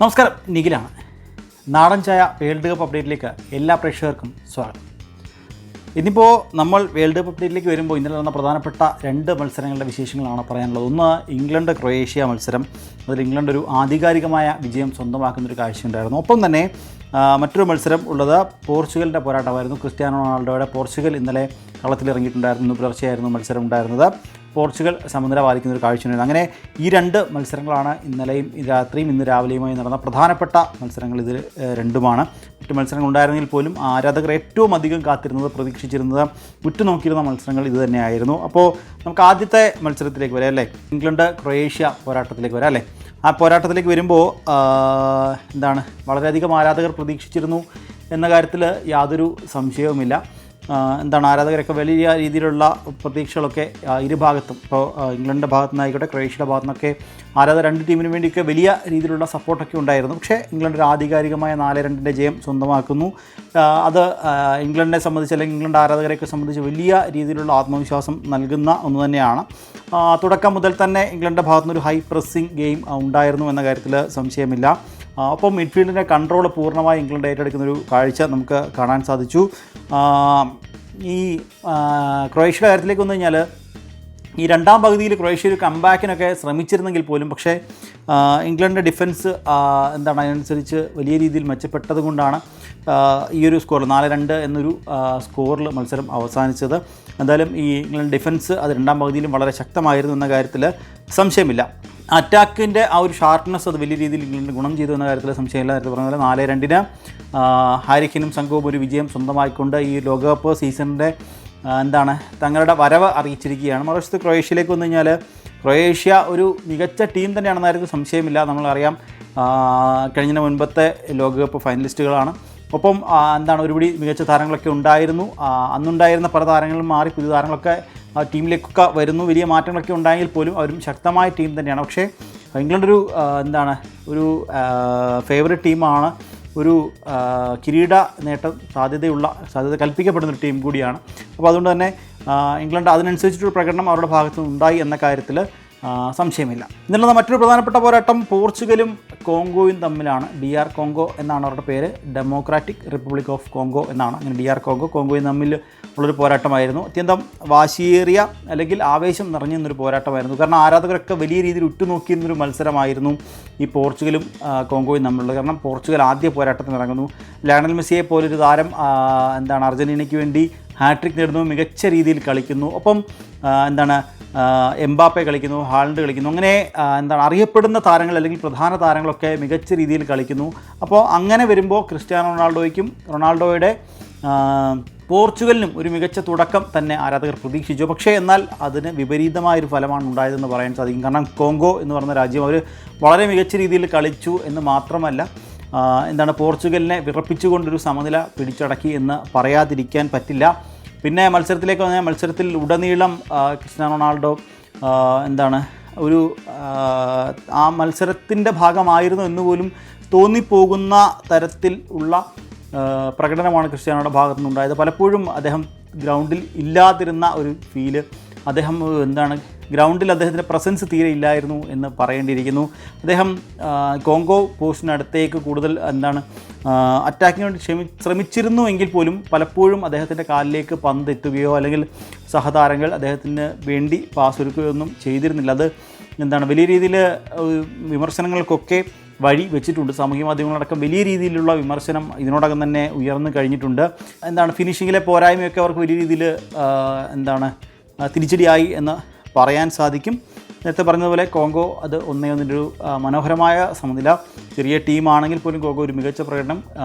നമസ്കാരം, നിഖിലാണ്. നാടൻ ചായ വേൾഡ് കപ്പ് അപ്ഡേറ്റിലേക്ക് എല്ലാ പ്രേക്ഷകർക്കും സ്വാഗതം. ഇന്നിപ്പോൾ നമ്മൾ വേൾഡ് കപ്പ് അപ്ഡേറ്റിലേക്ക് വരുമ്പോൾ ഇന്നലെ നടന്ന പ്രധാനപ്പെട്ട രണ്ട് മത്സരങ്ങളുടെ വിശേഷങ്ങളാണ് പറയാനുള്ളത്. ഒന്ന് ഇംഗ്ലണ്ട് ക്രൊയേഷ്യ മത്സരം. അതിൽ ഇംഗ്ലണ്ട് ഒരു ആധികാരികമായ വിജയം സ്വന്തമാക്കുന്നൊരു കാഴ്ചയുണ്ടായിരുന്നു. ഒപ്പം തന്നെ മറ്റൊരു മത്സരം ഉള്ളത് പോർച്ചുഗലിൻ്റെ പോരാട്ടമായിരുന്നു. ക്രിസ്ത്യാനോ റൊണാൾഡോയുടെ പോർച്ചുഗൽ ഇന്നലെ കളത്തിലിറങ്ങിയിട്ടുണ്ടായിരുന്നു. ഇന്ന് പുലർച്ചെയായിരുന്നു മത്സരം ഉണ്ടായിരുന്നത്. പോർച്ചുഗൽ സമനില പാലിക്കുന്ന ഒരു കാഴ്ചയുണ്ടായിരുന്നു. അങ്ങനെ ഈ രണ്ട് മത്സരങ്ങളാണ് ഇന്നലെയും രാത്രിയും ഇന്ന് രാവിലെയുമായി നടന്ന പ്രധാനപ്പെട്ട മത്സരങ്ങൾ. ഇത് രണ്ടുമാണ്. മറ്റ് മത്സരങ്ങൾ ഉണ്ടായിരുന്നെങ്കിൽ പോലും ആരാധകർ ഏറ്റവും അധികം കാത്തിരുന്നത്, പ്രതീക്ഷിച്ചിരുന്നത്, ഉറ്റുനോക്കിയിരുന്ന മത്സരങ്ങൾ ഇത് തന്നെയായിരുന്നു. അപ്പോൾ നമുക്ക് ആദ്യത്തെ മത്സരത്തിലേക്ക് വരാം അല്ലേ, ഇംഗ്ലണ്ട് ക്രൊയേഷ്യ പോരാട്ടത്തിലേക്ക് വരാം അല്ലേ. ആ പോരാട്ടത്തിലേക്ക് വരുമ്പോൾ വളരെയധികം ആരാധകർ പ്രതീക്ഷിച്ചിരുന്നു എന്ന കാര്യത്തിൽ യാതൊരു സംശയവുമില്ല. ആരാധകരൊക്കെ വലിയ രീതിയിലുള്ള പ്രതീക്ഷകളൊക്കെ ഇരുഭാഗത്തും, ഇപ്പോൾ ഇംഗ്ലണ്ടിൻ്റെ ഭാഗത്തു നിന്നായിക്കോട്ടെ ക്രൊയേഷ്യയുടെ ഭാഗത്തു നിന്നൊക്കെ ആരാധകർ രണ്ട് ടീമിന് വേണ്ടിയൊക്കെ വലിയ രീതിയിലുള്ള സപ്പോർട്ടൊക്കെ ഉണ്ടായിരുന്നു. പക്ഷേ ഇംഗ്ലണ്ട് ഒരു ആധികാരികമായ 4-2 ജയം സ്വന്തമാക്കുന്നു. അത് ഇംഗ്ലണ്ടിനെ സംബന്ധിച്ച്, അല്ലെങ്കിൽ ഇംഗ്ലണ്ട് ആരാധകരെയൊക്കെ സംബന്ധിച്ച് വലിയ രീതിയിലുള്ള ആത്മവിശ്വാസം നൽകുന്ന ഒന്ന് തന്നെയാണ്. തുടക്കം മുതൽ തന്നെ ഇംഗ്ലണ്ടിൻ്റെ ഭാഗത്തുനിന്നൊരു ഹൈ പ്രസ്സിംഗ് ഗെയിം ഉണ്ടായിരുന്നു എന്ന കാര്യത്തിൽ സംശയമില്ല. ഒപ്പം മിഡ്ഫീൽഡിൻ്റെ കൺട്രോൾ പൂർണ്ണമായി ഇംഗ്ലണ്ട് ഏറ്റെടുക്കുന്നൊരു കാഴ്ച നമുക്ക് കാണാൻ സാധിച്ചു. ഈ ക്രൊയേഷ്യയുടെ കാര്യത്തിലേക്ക് വന്നു കഴിഞ്ഞാൽ ഈ രണ്ടാം പകുതിയിൽ ക്രൊയേഷ്യ ഒരു കംബാക്കിനൊക്കെ ശ്രമിച്ചിരുന്നെങ്കിൽ പോലും പക്ഷേ ഇംഗ്ലണ്ടിൻ്റെ ഡിഫൻസ് അതിനനുസരിച്ച് വലിയ രീതിയിൽ മെച്ചപ്പെട്ടത് കൊണ്ടാണ് ഈ ഒരു സ്കോർ 4-2 എന്നൊരു സ്കോറിൽ മത്സരം അവസാനിച്ചത്. എന്തായാലും ഈ ഇംഗ്ലണ്ട് ഡിഫൻസ് അത് രണ്ടാം പകുതിയിലും വളരെ ശക്തമായിരുന്നു എന്ന കാര്യത്തിൽ സംശയമില്ല. അറ്റാക്കിൻ്റെ ആ ഒരു ഷാർപ്പ്നെസ് അത് വലിയ രീതിയിൽ ഇംഗ്ലണ്ടിന് ഗുണം ചെയ്തു എന്ന കാര്യത്തിൽ സംശയമില്ല. നേരത്തെ പറഞ്ഞ പോലെ 4-2 ഹാരി കെയ്നും സംഘവും ഒരു വിജയം സ്വന്തമായിക്കൊണ്ട് ഈ ലോകകപ്പ് സീസണിൻ്റെ തങ്ങളുടെ വരവ് അറിയിച്ചിരിക്കുകയാണ്. മറുവശത്ത് ക്രൊയേഷ്യയിലേക്ക് വന്നു കഴിഞ്ഞാൽ ക്രൊയേഷ്യ ഒരു മികച്ച ടീം തന്നെയാണെന്ന കാര്യത്തിൽ സംശയമില്ല. നമ്മളറിയാം, കഴിഞ്ഞ മുൻപത്തെ ലോകകപ്പ് ഫൈനലിസ്റ്റുകളാണ്. ഒപ്പം ഒരുപിടി മികച്ച താരങ്ങളൊക്കെ ഉണ്ടായിരുന്നു. അന്നുണ്ടായിരുന്ന പല താരങ്ങളും മാറി പുതിയ താരങ്ങളൊക്കെ ടീമിലേക്കൊക്കെ വരുന്നു. വലിയ മാറ്റങ്ങളൊക്കെ ഉണ്ടായെങ്കിൽ പോലും അവരും ശക്തമായ ടീം തന്നെയാണ്. പക്ഷേ ഇംഗ്ലണ്ട് ഒരു ഫേവറേറ്റ് ടീമാണ്. ഒരു കിരീട നേട്ടം സാധ്യത കൽപ്പിക്കപ്പെടുന്നൊരു ടീം കൂടിയാണ്. അപ്പോൾ അതുകൊണ്ട് തന്നെ ഇംഗ്ലണ്ട് അതിനനുസരിച്ചിട്ടൊരു പ്രകടനം അവരുടെ ഭാഗത്തു നിന്നുണ്ടായി എന്ന കാര്യത്തിൽ സംശയമില്ല. ഇന്നലെ മറ്റൊരു പ്രധാനപ്പെട്ട പോരാട്ടം പോർച്ചുഗലും കോങ്കോയും തമ്മിലാണ്. DR കോങ്കോ എന്നാണ് അവരുടെ പേര്. ഡെമോക്രാറ്റിക് റിപ്പബ്ലിക് ഓഫ് കോങ്കോ എന്നാണ്. അങ്ങനെ DR കോങ്കോയും തമ്മിൽ ഉള്ളൊരു പോരാട്ടമായിരുന്നു. അത്യന്തം വാശിയേറിയ അല്ലെങ്കിൽ ആവേശം നിറഞ്ഞൊരു പോരാട്ടമായിരുന്നു. കാരണം ആരാധകരൊക്കെ വലിയ രീതിയിൽ ഉറ്റുനോക്കിയിരുന്നൊരു മത്സരമായിരുന്നു ഈ പോർച്ചുഗലും കോങ്കോയും തമ്മിലുള്ളത്. കാരണം പോർച്ചുഗൽ ആദ്യ പോരാട്ടത്തിന് ഇറങ്ങുന്നു. ലയണൽ മെസ്സിയെ പോലൊരു താരം അർജൻറ്റീനയ്ക്ക് വേണ്ടി ഹാട്രിക് നേടുന്നു, മികച്ച രീതിയിൽ കളിക്കുന്നു. ഒപ്പം എംബാപ്പെ കളിക്കുന്നു, ഹാലൻഡ് കളിക്കുന്നു. അങ്ങനെ അറിയപ്പെടുന്ന താരങ്ങൾ അല്ലെങ്കിൽ പ്രധാന താരങ്ങളൊക്കെ മികച്ച രീതിയിൽ കളിക്കുന്നു. അപ്പോൾ അങ്ങനെ വരുമ്പോൾ ക്രിസ്ത്യാനോ റൊണാൾഡോയുടെ പോർച്ചുഗലിനും ഒരു മികച്ച തുടക്കം തന്നെ ആരാധകർ പ്രതീക്ഷിച്ചു. പക്ഷേ എന്നാൽ അതിന് വിപരീതമായൊരു ഫലമാണ് ഉണ്ടായതെന്ന് പറയാൻ സാധിക്കും. കാരണം കോങ്കോ എന്ന് പറയുന്ന രാജ്യം അവർ വളരെ മികച്ച രീതിയിൽ കളിച്ചു എന്ന് മാത്രമല്ല, പോർച്ചുഗലിനെ വിറപ്പിച്ചുകൊണ്ടൊരു സമനില പിടിച്ചടക്കി എന്ന് പറയാതിരിക്കാൻ പറ്റില്ല. പിന്നെ മത്സരത്തിലേക്ക് വന്നാൽ മത്സരത്തിൽ ഉടനീളം ക്രിസ്ത്യാനോ റൊണാൾഡോ ആ മത്സരത്തിൻ്റെ ഭാഗമായിരുന്നു എന്ന് പോലും തോന്നിപ്പോകുന്ന തരത്തിൽ ഉള്ള പ്രകടനമാണ് ക്രിസ്ത്യാനോയുടെ ഭാഗത്തു നിന്നുണ്ടായത്. പലപ്പോഴും അദ്ദേഹം ഗ്രൗണ്ടിൽ ഇല്ലാതിരുന്ന ഒരു ഫീല്, അദ്ദേഹം ഗ്രൗണ്ടിൽ അദ്ദേഹത്തിൻ്റെ പ്രസൻസ് തീരെ ഇല്ലായിരുന്നു എന്ന് പറയേണ്ടിയിരിക്കുന്നു. അദ്ദേഹം കോങ്കോ പോസ്റ്റിനടുത്തേക്ക് കൂടുതൽ അറ്റാക്കിന് വേണ്ടി ശ്രമിച്ചിരുന്നു എങ്കിൽ പോലും പലപ്പോഴും അദ്ദേഹത്തിൻ്റെ കാലിലേക്ക് പന്ത് എത്തുകയോ അല്ലെങ്കിൽ സഹതാരങ്ങൾ അദ്ദേഹത്തിന് വേണ്ടി പാസ് ഒരുക്കുകയോ ഒന്നും ചെയ്തിരുന്നില്ല. അത് വലിയ രീതിയിൽ വിമർശനങ്ങൾക്കൊക്കെ വഴി വെച്ചിട്ടുണ്ട്. സാമൂഹ്യ മാധ്യമങ്ങളടക്കം വലിയ രീതിയിലുള്ള വിമർശനം ഇതിനോടകം തന്നെ ഉയർന്നു കഴിഞ്ഞിട്ടുണ്ട്. ഫിനിഷിങ്ങിലെ പോരായ്മയൊക്കെ അവർക്ക് വലിയ രീതിയിൽ തിരിച്ചടിയായി എന്ന് പറയാൻ സാധിക്കും. നേരത്തെ പറഞ്ഞതുപോലെ കോങ്കോ അത് 1-1 മനോഹരമായ സമനില. ചെറിയ ടീമാണെങ്കിൽ പോലും കോങ്കോ ഒരു മികച്ച പ്രകടനം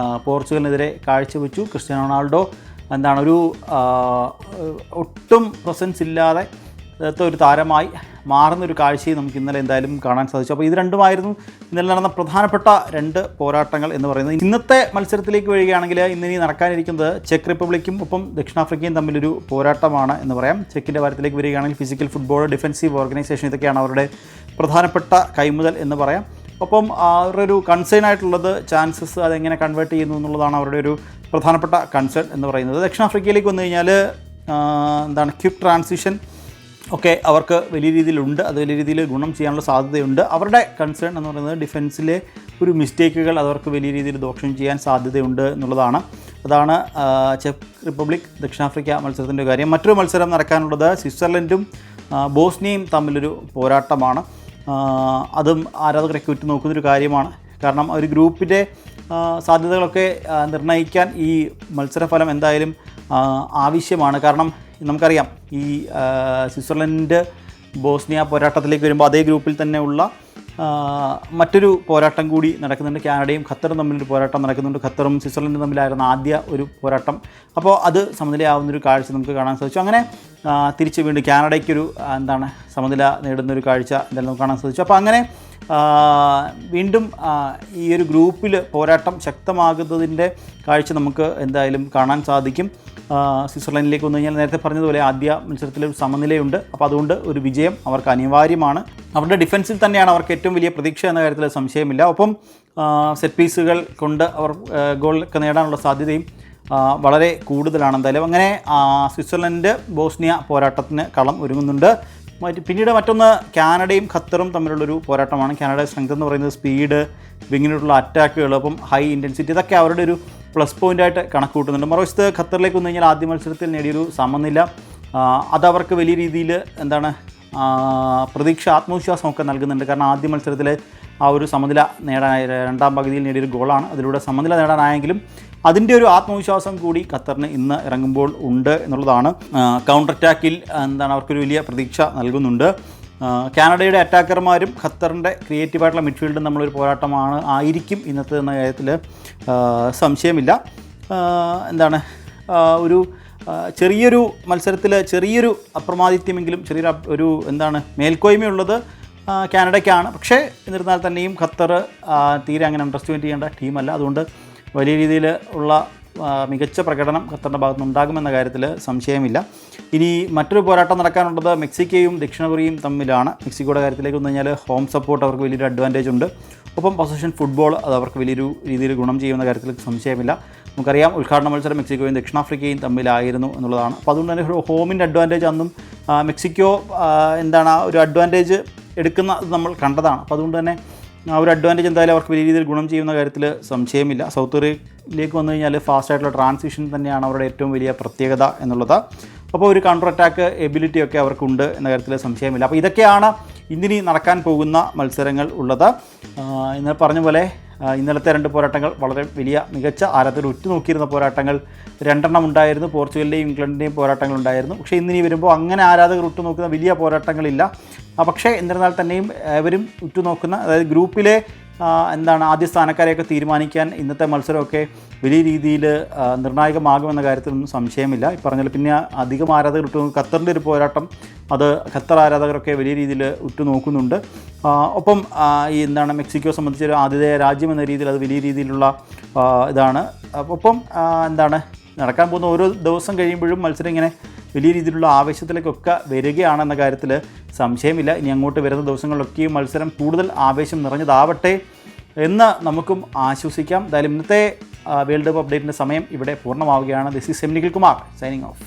പോർച്ചുഗലിനെതിരെ കാഴ്ചവെച്ചു. ക്രിസ്ത്യാനോ റൊണാൾഡോ ഒട്ടും പ്രസൻസ് ഇല്ലാതെ ഒരു താരമായി മാറുന്നൊരു കാഴ്ചയും നമുക്ക് ഇന്നലെ എന്തായാലും കാണാൻ സാധിച്ചു. അപ്പോൾ ഇത് രണ്ടുമായിരുന്നു ഇന്നലെ നടന്ന പ്രധാനപ്പെട്ട രണ്ട് പോരാട്ടങ്ങൾ എന്ന് പറയുന്നത്. ഇന്നത്തെ മത്സരത്തിലേക്ക് വരികയാണെങ്കിൽ ഇന്നിനി നടക്കാനിരിക്കുന്നത് ചെക്ക് റിപ്പബ്ലിക്കും ഒപ്പം ദക്ഷിണാഫ്രിക്കയും തമ്മിലൊരു പോരാട്ടമാണ് എന്ന് പറയാം. ചെക്കിൻ്റെ കാര്യത്തിലേക്ക് വരികയാണെങ്കിൽ ഫിസിക്കൽ ഫുട്ബോൾ, ഡിഫൻസീവ് ഓർഗനൈസേഷൻ, ഇതൊക്കെയാണ് അവരുടെ പ്രധാനപ്പെട്ട കൈമുതൽ എന്ന് പറയാം. ഒപ്പം അവരുടെ ഒരു കൺസേൺ ആയിട്ടുള്ളത് ചാൻസസ് അതെങ്ങനെ കൺവേർട്ട് ചെയ്യുന്നു എന്നുള്ളതാണ് അവരുടെ ഒരു പ്രധാനപ്പെട്ട കൺസേൺ എന്ന് പറയുന്നത്. ദക്ഷിണാഫ്രിക്കയിലേക്ക് വന്നു കഴിഞ്ഞാൽ ക്വിക്ക് ട്രാൻസിഷൻ ഒക്കെ അവർക്ക് വലിയ രീതിയിലുണ്ട്. അത് വലിയ രീതിയിൽ ഗുണം ചെയ്യാനുള്ള സാധ്യതയുണ്ട്. അവരുടെ കൺസേൺ എന്ന് പറയുന്നത് ഡിഫൻസിലെ ഒരു മിസ്റ്റേക്കുകൾ അവർക്ക് വലിയ രീതിയിൽ ദോഷം ചെയ്യാൻ സാധ്യതയുണ്ട് എന്നുള്ളതാണ്. അതാണ് ചെക്ക് റിപ്പബ്ലിക് ദക്ഷിണാഫ്രിക്ക മത്സരത്തിൻ്റെ കാര്യം. മറ്റൊരു മത്സരം നടക്കാനുള്ളത് സ്വിറ്റ്സർലൻഡും ബോസ്നിയയും തമ്മിലൊരു പോരാട്ടമാണ്. അതും ആരാധകരൊക്കെ ഉറ്റുനോക്കുന്നൊരു കാര്യമാണ്. കാരണം ഒരു ഗ്രൂപ്പിൻ്റെ സാധ്യതകളൊക്കെ നിർണ്ണയിക്കാൻ ഈ മത്സരഫലം എന്തായാലും ആവശ്യമാണ്. കാരണം നമുക്കറിയാം ഈ സ്വിറ്റ്സർലൻഡ് ബോസ്നിയ പോരാട്ടത്തിലേക്ക് വരുമ്പോൾ അതേ ഗ്രൂപ്പിൽ തന്നെ ഉള്ള മറ്റൊരു പോരാട്ടം കൂടി നടക്കുന്നുണ്ട്. കാനഡയും ഖത്തറും തമ്മിലൊരു പോരാട്ടം നടക്കുന്നുണ്ട്. ഖത്തറും സ്വിറ്റ്സർലൻഡും തമ്മിലായിരുന്നു ആദ്യ ഒരു പോരാട്ടം. അപ്പോൾ അത് സമനിലയാവുന്നൊരു കാഴ്ച നമുക്ക് കാണാൻ സാധിച്ചു. അങ്ങനെ തിരിച്ച് വീണ്ടും കാനഡയ്ക്കൊരു സമനില നേടുന്നൊരു കാഴ്ച എന്തായാലും നമുക്ക് കാണാൻ സാധിച്ചു. അപ്പോൾ അങ്ങനെ വീണ്ടും ഈ ഒരു ഗ്രൂപ്പിൽ പോരാട്ടം ശക്തമാകുന്നതിൻ്റെ കാഴ്ച നമുക്ക് എന്തായാലും കാണാൻ സാധിക്കും. സ്വിറ്റ്സർലൻഡിലേക്ക് വന്നു കഴിഞ്ഞാൽ നേരത്തെ പറഞ്ഞതുപോലെ ആദ്യ മത്സരത്തിൽ ഒരു സമനിലയുണ്ട്. അപ്പോൾ അതുകൊണ്ട് ഒരു വിജയം അവർക്ക് അനിവാര്യമാണ്. അവരുടെ ഡിഫൻസിൽ തന്നെയാണ് അവർക്ക് ഏറ്റവും വലിയ പ്രതീക്ഷ എന്ന കാര്യത്തിൽ സംശയമില്ല. ഒപ്പം സെറ്റ് പീസുകൾ കൊണ്ട് അവർ ഗോളൊക്കെ നേടാനുള്ള സാധ്യതയും വളരെ കൂടുതലാണ്. എന്തായാലും അങ്ങനെ സ്വിറ്റ്സർലൻഡ് ബോസ്നിയ പോരാട്ടത്തിന് കളം ഒരുങ്ങുന്നുണ്ട്. പിന്നീട് മറ്റൊന്ന് കാനഡയും ഖത്തറും തമ്മിലുള്ളൊരു പോരാട്ടമാണ്. കാനഡയുടെ സ്ട്രെങ്ത് എന്ന് പറയുന്നത് സ്പീഡ്, വിങ്ങിനോട്ടുള്ള അറ്റാക്കുകൾ, അപ്പം ഹൈ ഇൻറ്റൻസിറ്റി, ഇതൊക്കെ അവരുടെ ഒരു പ്ലസ് പോയിൻ്റായിട്ട് കണക്ക് കൂട്ടുന്നുണ്ട്. മറുവശത്ത് ഖത്തറിലേക്ക് വന്നു കഴിഞ്ഞാൽ ആദ്യ മത്സരത്തിൽ നേടിയൊരു സമനില അതവർക്ക് വലിയ രീതിയിൽ പ്രതീക്ഷ, ആത്മവിശ്വാസമൊക്കെ നൽകുന്നുണ്ട്. കാരണം ആദ്യ മത്സരത്തിൽ ആ ഒരു സമനില നേടാനായ രണ്ടാം പകുതിയിൽ നേടിയൊരു ഗോളാണ്. അതിലൂടെ സമനില നേടാനായെങ്കിലും അതിൻ്റെ ഒരു ആത്മവിശ്വാസം കൂടി ഖത്തറിന് ഇന്ന് ഇറങ്ങുമ്പോൾ ഉണ്ട് എന്നുള്ളതാണ്. കൗണ്ടർ അറ്റാക്കിൽ അവർക്കൊരു വലിയ പ്രതീക്ഷ നൽകുന്നുണ്ട്. കാനഡയുടെ അറ്റാക്കർമാരും ഖത്തറിൻ്റെ ക്രിയേറ്റീവായിട്ടുള്ള മിഡ്ഫീൽഡും നമ്മളൊരു പോരാട്ടമാണ് ആയിരിക്കും ഇന്നത്തെ എന്ന കാര്യത്തിൽ സംശയമില്ല. ഒരു ചെറിയൊരു മത്സരത്തിൽ ചെറിയൊരു അപ്രമാദിത്യമെങ്കിലും ചെറിയൊരു മേൽക്കോയ്മയുള്ളത് കാനഡയ്ക്കാണ്. പക്ഷേ എന്നിരുന്നാൽ തന്നെയും ഖത്തർ തീരെ അങ്ങനെ അണ്ടർസ്റ്റിമേറ്റ് ചെയ്യേണ്ട ടീമല്ല. അതുകൊണ്ട് വലിയ രീതിയിൽ ഉള്ള മികച്ച പ്രകടനം ഖത്തറിൻ്റെ ഭാഗത്തുനിന്ന് ഉണ്ടാകുമെന്ന കാര്യത്തിൽ സംശയമില്ല. ഇനി മറ്റൊരു പോരാട്ടം നടക്കാനുള്ളത് മെക്സിക്കോയും ദക്ഷിണ കൊറിയയും തമ്മിലാണ്. മെക്സിക്കോയുടെ കാര്യത്തിലേക്ക് വന്നു കഴിഞ്ഞാൽ ഹോം സപ്പോർട്ട് അവർക്ക് വലിയൊരു അഡ്വാൻറ്റേജ് ഉണ്ട്. ഒപ്പം പൊസിഷൻ ഫുട്ബോൾ അത് അവർക്ക് വലിയൊരു രീതിയിൽ ഗുണം ചെയ്യുന്ന കാര്യത്തിൽ സംശയമില്ല. നമുക്കറിയാം ഉദ്ഘാടന മത്സരം മെക്സിക്കോയും ദക്ഷിണാഫ്രിക്കയും തമ്മിലായിരുന്നു എന്നുള്ളതാണ്. അപ്പോൾ അതുകൊണ്ട് തന്നെ ഒരു ഹോമിൻ്റെ അഡ്വാൻറ്റേജ് അന്നും മെക്സിക്കോ ഒരു അഡ്വാൻറ്റേജ് എടുക്കുന്നത് നമ്മൾ കണ്ടതാണ്. അപ്പോൾ അതുകൊണ്ട് തന്നെ ആ ഒരു അഡ്വാൻറ്റേജ് എന്തായാലും അവർക്ക് വലിയ രീതിയിൽ ഗുണം ചെയ്യുന്ന കാര്യത്തിൽ സംശയമില്ല. സൗത്ത് കൊറിയയിലേക്ക് വന്നു കഴിഞ്ഞാൽ ഫാസ്റ്റായിട്ടുള്ള ട്രാൻസിഷൻ തന്നെയാണ് അവരുടെ ഏറ്റവും വലിയ പ്രത്യേകത എന്നുള്ളത്. അപ്പോൾ ഒരു കൗണ്ടർ അറ്റാക്ക് എബിലിറ്റിയൊക്കെ അവർക്കുണ്ട് എന്ന കാര്യത്തിൽ സംശയമില്ല. അപ്പോൾ ഇതൊക്കെയാണ് ഇന്നിനി നടക്കാൻ പോകുന്ന മത്സരങ്ങൾ ഉള്ളത്. ഇന്നലെ പറഞ്ഞ പോലെ ഇന്നലത്തെ രണ്ട് പോരാട്ടങ്ങൾ വളരെ വലിയ മികച്ച ആരാധകർ ഉറ്റുനോക്കിയിരുന്ന പോരാട്ടങ്ങൾ രണ്ടെണ്ണം ഉണ്ടായിരുന്നു. പോർച്ചുഗലിൻ്റെയും ഇംഗ്ലണ്ടിൻ്റെയും പോരാട്ടങ്ങൾ ഉണ്ടായിരുന്നു. പക്ഷേ ഇന്നിനി വരുമ്പോൾ അങ്ങനെ ആരാധകർ ഉറ്റുനോക്കുന്ന വലിയ പോരാട്ടങ്ങളില്ല. പക്ഷേ എന്നിരുന്നാൽ തന്നെയും ഏവരും ഉറ്റുനോക്കുന്ന, അതായത് ഗ്രൂപ്പിലെ ആദ്യ സ്ഥാനക്കാരെയൊക്കെ തീരുമാനിക്കാൻ ഇന്നത്തെ മത്സരമൊക്കെ വലിയ രീതിയിൽ നിർണായകമാകുമെന്ന കാര്യത്തിലൊന്നും സംശയമില്ല. ഈ പറഞ്ഞാൽ പിന്നെ അധികം ആരാധകർ ഖത്തറിൻ്റെ ഒരു പോരാട്ടം അത് ഖത്തർ ആരാധകരൊക്കെ വലിയ രീതിയിൽ ഉറ്റുനോക്കുന്നുണ്ട്. ഒപ്പം ഈ മെക്സിക്കോ സംബന്ധിച്ചൊരു ആതിഥേയ രാജ്യം എന്ന രീതിയിൽ അത് വലിയ രീതിയിലുള്ള ഇതാണ്. ഒപ്പം നടക്കാൻ പോകുന്ന ഓരോ ദിവസം കഴിയുമ്പോഴും മത്സരം ഇങ്ങനെ വലിയ രീതിയിലുള്ള ആവേശത്തിലേക്കൊക്കെ വരികയാണെന്ന കാര്യത്തിൽ സംശയമില്ല. ഇനി അങ്ങോട്ട് വരുന്ന ദിവസങ്ങളിലൊക്കെയും മത്സരം കൂടുതൽ ആവേശം നിറഞ്ഞതാവട്ടെ എന്ന് നമുക്കും ആശ്വസിക്കാം. എന്തായാലും ഇന്നത്തെ വേൾഡ് കപ്പ് അപ്ഡേറ്റിൻ്റെ സമയം ഇവിടെ പൂർണ്ണമാവുകയാണ്. This is Nikhil Kumar signing of.